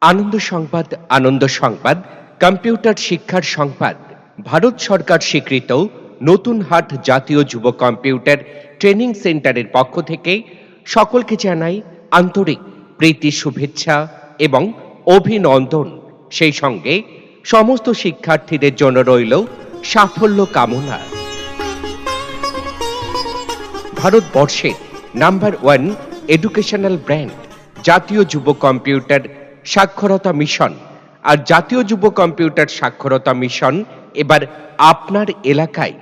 আনন্দ সংবাদ কম্পিউটার শিক্ষার সংবাদ। ভারত সরকার স্বীকৃত নতুন হাট জাতীয় যুব কম্পিউটার ট্রেনিং সেন্টারের পক্ষ থেকে সকলকে জানাই আন্তরিক প্রীতি, শুভেচ্ছা এবং অভিনন্দন। সেই সঙ্গে সমস্ত শিক্ষার্থীদের জন্য রইল সাফল্য কামনা। ভারতবর্ষের নাম্বার ওয়ান এডুকেশনাল ব্র্যান্ড জাতীয় যুব কম্পিউটার সাক্ষরতা মিশন। আর জাতীয় যুব কম্পিউটার সাক্ষরতা মিশন এবার আপনার এলাকায়।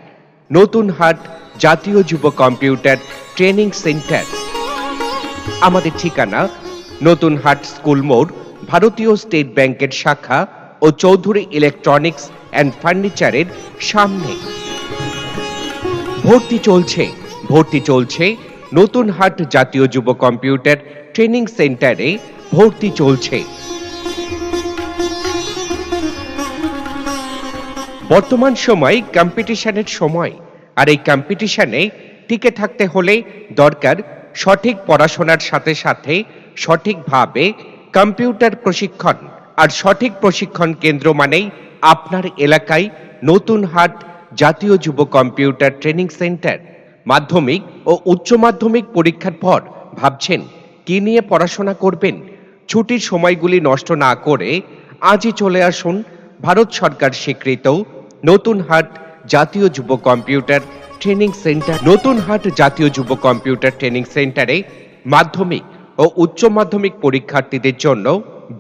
নতুন হাট জাতীয় যুব কম্পিউটার ট্রেনিং সেন্টার। আমাদের ঠিকানা নতুন হাট স্কুল মোড়, ভারতীয় স্টেট ব্যাংকের শাখা ও চৌধুরী ইলেকট্রনিক্স অ্যান্ড ফার্নিচারের সামনে। ভর্তি চলছে নতুন হাট জাতীয় যুব কম্পিউটার ট্রেনিং সেন্টারে ভর্তি চলছে। বর্তমান সময় কম্পিটিশনের সময়, আর এই কম্পিটিশনে টিকে থাকতে হলে দরকার সঠিক পড়াশোনার সাথে সাথে সঠিকভাবে কম্পিউটার প্রশিক্ষণ। আর সঠিক প্রশিক্ষণ কেন্দ্র মানেই আপনার এলাকায় নতুন হাট জাতীয় যুব কম্পিউটার ট্রেনিং সেন্টার। মাধ্যমিক ও উচ্চ মাধ্যমিক পরীক্ষার পর ভাবছেন কি নিয়ে পড়াশোনা করবেন? ছুটির সময়গুলি নষ্ট না করে আজই চলে আসুন ভারত সরকার স্বীকৃত নতুন হাট জাতীয় যুব কম্পিউটার ট্রেনিং সেন্টার। নতুন হাট জাতীয় যুব কম্পিউটার ট্রেনিং সেন্টারে মাধ্যমিক ও উচ্চ মাধ্যমিক পরীক্ষার্থীদের জন্য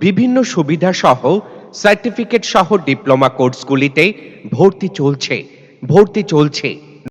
বিভিন্ন সুবিধা সহ সার্টিফিকেট সহ ডিপ্লোমা কোর্সগুলিতে ভর্তি চলছে।